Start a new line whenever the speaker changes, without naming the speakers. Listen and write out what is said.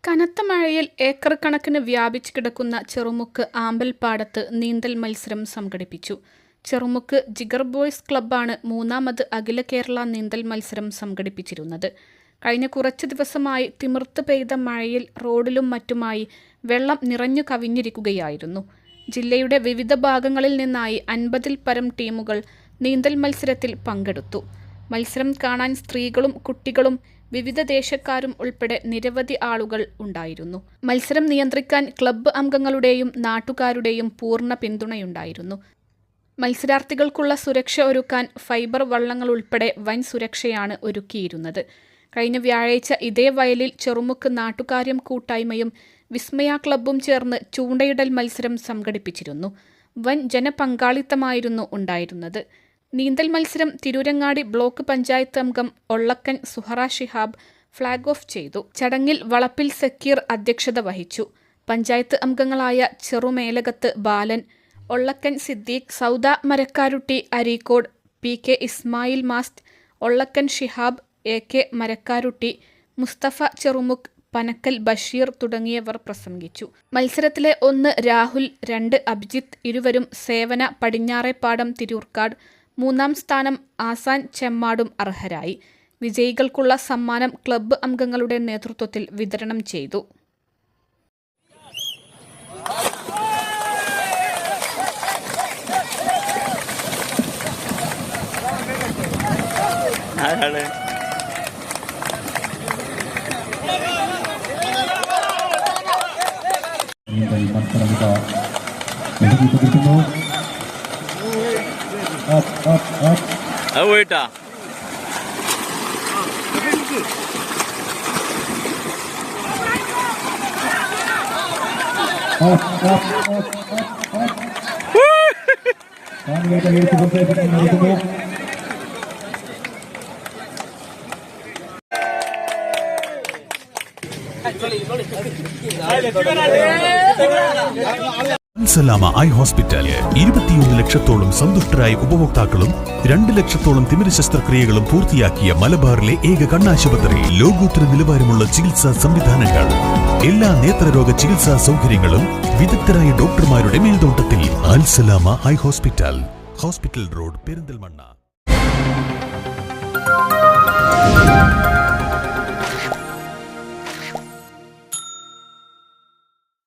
കനത്ത മഴയിൽ ഏക്കർ കണക്കിന് വ്യാപിച്ചു കിടക്കുന്ന ചെറുമുക്ക് ആമ്പൽപ്പാടത്ത് നീന്തൽ മത്സരം സംഘടിപ്പിച്ചു. ചെറുമുക്ക് ജിഗർ ബോയ്സ് ക്ലബ്ബാണ് മൂന്നാമത് അഖില കേരള നീന്തൽ മത്സരം സംഘടിപ്പിച്ചിരുന്നത്. കഴിഞ്ഞ കുറച്ച് ദിവസമായി തിമിർത്ത് പെയ്ത മഴയിൽ റോഡിലും മറ്റുമായി വെള്ളം നിറഞ്ഞു കവിഞ്ഞിരിക്കുകയായിരുന്നു. ജില്ലയുടെ വിവിധ ഭാഗങ്ങളിൽ നിന്നായി 50-ൽ പരം ടീമുകൾ നീന്തൽ മത്സരത്തിൽ പങ്കെടുത്തു. മത്സരം കാണാൻ സ്ത്രീകളും കുട്ടികളും വിവിധ ദേശക്കാരും ഉൾപ്പെടെ നിരവധി ആളുകൾ ഉണ്ടായിരുന്നു. മത്സരം നിയന്ത്രിക്കാൻ ക്ലബ്ബ് അംഗങ്ങളുടെയും നാട്ടുകാരുടെയും പൂർണ്ണ പിന്തുണയുണ്ടായിരുന്നു. മത്സരാർത്ഥികൾക്കുള്ള സുരക്ഷ ഒരുക്കാൻ ഫൈബർ വള്ളങ്ങൾ ഉൾപ്പെടെ വൻ സുരക്ഷയാണ് ഒരുക്കിയിരുന്നത്. കഴിഞ്ഞ വ്യാഴാഴ്ച ഇതേ വയലിൽ ചെറുമുക്ക് നാട്ടുകാര്യം കൂട്ടായ്മയും വിസ്മയ ക്ലബ്ബും ചേർന്ന് ചൂണ്ടയിടൽ മത്സരം സംഘടിപ്പിച്ചിരുന്നു. വൻ ജനപങ്കാളിത്തമായിരുന്നു ഉണ്ടായിരുന്നത്. നീന്തൽ മത്സരം തിരൂരങ്ങാടി ബ്ലോക്ക് പഞ്ചായത്ത് അംഗം ഒള്ളക്കൻ സുഹറ ഷിഹാബ് ഫ്ളാഗ് ഓഫ് ചെയ്തു. ചടങ്ങിൽ വളപ്പിൽ സക്കീർ അധ്യക്ഷത വഹിച്ചു. പഞ്ചായത്ത് അംഗങ്ങളായ ചെറുമേലകത്ത് ബാലൻ, ഒള്ളക്കൻ സിദ്ദീഖ്, സൗദ മരക്കാരുട്ടി അരീക്കോട്, PK ഇസ്മായിൽ മാസ്റ്റ്, ഒള്ളക്കൻ ഷിഹാബ്, AK മരക്കാരുട്ടി, മുസ്തഫ ചെറുമുക്ക്, പനക്കൽ ബഷീർ തുടങ്ങിയവർ പ്രസംഗിച്ചു. മത്സരത്തിലെ 1 രാഹുൽ, 2 അഭിജിത്ത് ഇരുവരും സേവന പടിഞ്ഞാറേപ്പാടം തിരൂർക്കാട്, 3-ാം സ്ഥാനം ആസാൻ ചെമ്മാടും അർഹരായി. വിജയികൾക്കുള്ള സമ്മാനം ക്ലബ്ബ് അംഗങ്ങളുടെ നേതൃത്വത്തിൽ വിതരണം ചെയ്തു.
പോയിട്ടാ
അൽസലാമ ഐ ഹോസ്പിറ്റൽ 21 ലക്ഷത്തോളം സന്തുഷ്ടരായ ഉപഭോക്താക്കളും 2 ലക്ഷത്തോളം തിമിര ശസ്ത്രക്രിയകളും പൂർത്തിയാക്കിയ മലബാറിലെ ഏക കണ്ണാശുപത്രി. ലോകോത്തര നിലവാരമുള്ള ചികിത്സാ സംവിധാനങ്ങൾ, എല്ലാ നേത്രരോഗ ചികിത്സാ സൗകര്യങ്ങളും വിദഗ്ധരായ ഡോക്ടർമാരുടെ മേൽനോട്ടത്തിൽ. Al Salama eye hospital, hospital road, Perinthalmanna.